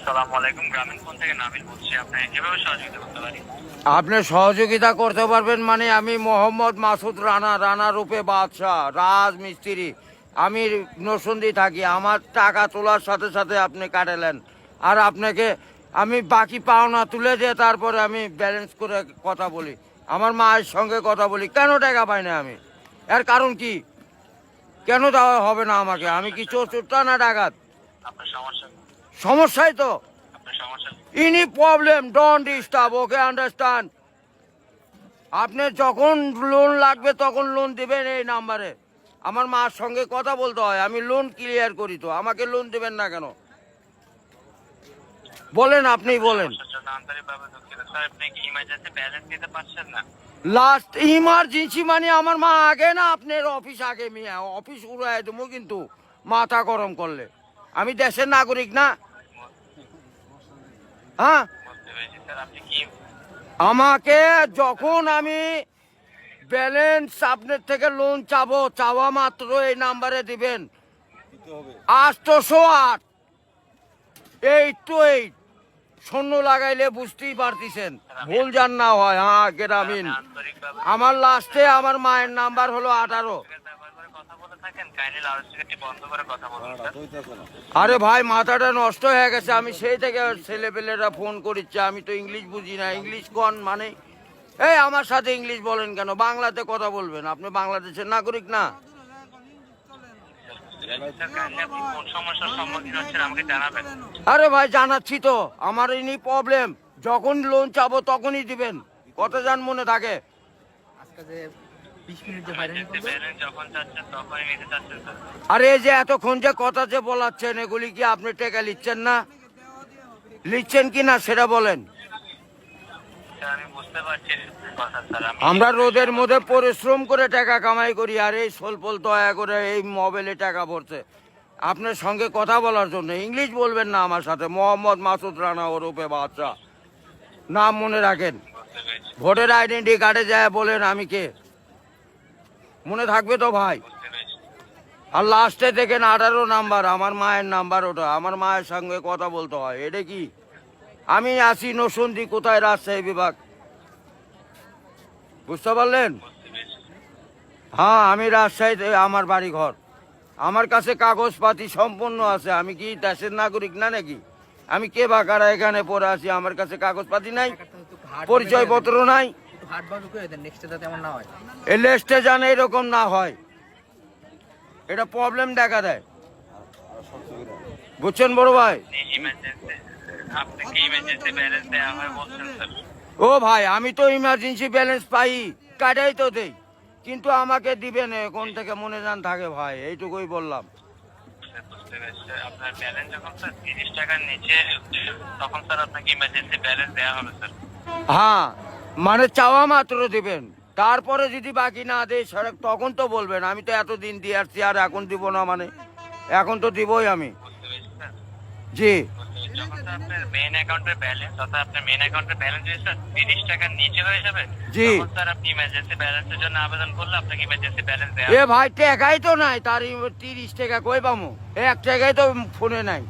আসসালামু আলাইকুম, গ্রামীণ ফোন থেকে নাবিল বলছি। আপনাকে কিভাবে সহযোগিতা করতে পারি? আপনি সহযোগিতা করতে পারবেন মানে আমি মোহাম্মদ মাসুদ রানা, রানা রূপে বাদশাহ, রাজমিস্ত্রি। আমি নরসিংদী থাকি। আমার টাকা তোলার সাথে সাথে আপনি কাটালেন, আর আপনাকে আমি বাকি পাওনা তুলে দিয়ে তারপরে আমি ব্যালেন্স করে কথা বলি, আমার মায়ের সঙ্গে কথা বলি। কেন টাকা পাই না আমি? এর কারণ কি? কেন দেওয়া হবে না আমাকে? আমি কি চোরটা না ডাকাত? আপনার সমস্যা সমস্যাই তো। আপনার সমস্যা any problem don't disturb, okay understand? আপনি যখন লোন লাগবে তখন লোন দিবেন এই নাম্বারে। আমার মার সঙ্গে কথা বলতে হয়, আমি লোন ক্লিয়ার করি। তো আমাকে লোন দেবেন না কেন বলেন? আপনি বলেন। সমস্যার জন্য আন্তরিকভাবে দুঃখিত স্যার। আপনি কি ইমার্জেন্সি ব্যালেন্স দিতে পারছেন না? লাস্ট ইমার্জেন্সি মানে আমার মা আগে না আপনার অফিস আগে? মিয়া অফিস উড়াই দেবো কিন্তু মাথা গরম করলে। আমি দেশের নাগরিক না? হ্যাঁ, বুঝতে পেরেছি স্যার। আপনি কি আমাকে যখন আমি ব্যালেন্স আপনার থেকে লোন চাবো, চাওয়া মাত্র এই নাম্বারে দিবেন 808 শূন্য লাগাইলে বুঝতেই পারতেছেন, ভুল যান না হয়। হ্যাঁ গ্রামীণ। আন্তরিকভাবে আমার লাস্টে আমার মায়ের নাম্বার হলো 18। ব্যবহার করে কথা বলে থাকেন, কাইন্ডলি লাউডস্পিকারটি বন্ধ করে কথা বলুন স্যার। আরে ভাই মাথাটা নষ্ট হয়ে গেছে। আমি সেই থেকে ছেলেপেলেরা ফোন করিচ্ছে, আমি তো ইংলিশ বুঝি না। ইংলিশ কোন মানে? এই আমার সাথে ইংলিশ বলেন কেন? বাংলাতে কথা বলবেন। আপনি বাংলাদেশের নাগরিক না? স্যার, কাইন্ডলি আপনি কোন সমস্যার সম্মুখীন হচ্ছেন আমাকে জানাবেন। আরে ভাই জানাচ্ছি তো, আমার ইনি প্রবলেম। যখন লোন চাবো তখনই দিবেন। কত জান মনে থাকে? আজকে যে 20 মিনিট যে বাইরে ইমার্জেন্সি ব্যালেন্স যখন চাচ্ছেন তখনই নিতে চাচ্ছেন স্যার। আরে এই যে এতক্ষণ যে কথা যে বলাচ্ছেন, এগুলি কি আপনি টাকা লিখছেন না? লিখছেন কি না সেটা বলেন। স্যার আমি বুঝতে পারছি কথা স্যার। আমরা রোদের মধ্যে পরিশ্রম করে টাকা কামাই করি, আর এই সোলপোল দয়া করে এই মোবাইলে টাকা ভরছে আপনার সঙ্গে কথা বলার জন্য। ইংলিশ বলবেন না আমার সাথে। মোহাম্মদ মাসুদ রানা ওরফে বাদশাহ, নাম মনে রাখেন। বুঝতে পেরেছি, ভোটার আইডেন্টি কার্ডে যায় বলেন আমি কে, মনে থাকবে তো ভাই? বুঝতে পেরেছি। আর লাস্টে দেখেন 18 নাম্বার, আমার মায়ের নাম্বার ওটা। আমার মায়ের সঙ্গে কথা বলতে হয়। এটা কি? আমি আসি নরসিংদী, কোথায়? রাজশাহী বিভাগ। বুঝতে পারলেন? বুঝতে পেরেছি। হ্যাঁ, আমি রাজশাহীতে আমার বাড়ি ঘর। আমার কাছে কাগজপাতি সম্পূর্ণ আছে। আমি কি দেশের নাগরিক না নাকি? আমি কে বা কারা এখানে পড়ে আছি? আমার কাছে কাগজপাতি নাই, পরিচয়পত্র নাই। একটু হার্ড ভাবে করে দেন, নেক্সটে যাতে এমন না হয়। এই লেস্টে জানে এরকম না হয়, এটা প্রবলেম দেখা দেয়। বুঝছেন বড় ভাই? আপনাকে ইমার্জেন্সি ব্যালেন্স দেওয়া হয় বলছেন স্যার। ও ভাই, আমি তো ইমার্জেন্সি ব্যালেন্স পাই, কাটাই তো দেই, কিন্তু আমাকে দিবেন কোন থেকে মনে জান থাকে ভাই, এইটুকুই বললাম। বুঝতে পেরেছি স্যার। আপনার ব্যালেন্স যখন স্যার 30 টাকার নিচে তখন স্যার আপনাকে ইমার্জেন্সি ব্যালেন্স দেওয়া হবে স্যার। হ্যাঁ, মানে চাওয়া মাত্র দিবেন, তারপরে যদি বাকি না দেয় সড়ক তখন তো বলবেন। আমি তো এতদিন দিয়ে আসছি, আর এখন দিব না মানে? এখন তো দিবই আমি। বুঝতে পেরেছি স্যার। জি। বুঝতে পেরেছি। যখন স্যার আপনার মেইন অ্যাকাউন্টের ব্যালেন্স, অর্থাৎ আপনার মেইন অ্যাকাউন্টের ব্যালেন্স যদি স্যার 30 টাকার নিচে হয়ে যাবে, জি। তখন স্যার আপনি ইমার্জেন্সি ব্যালেন্সের জন্য আবেদন করলে আপনাকে ইমার্জেন্সি ব্যালেন্স দেওয়া এ হবে। ভাই টাকাই তো নাই, তার 30 টাকা কই পামু? 1 টাকাই তো ফোনে নাই।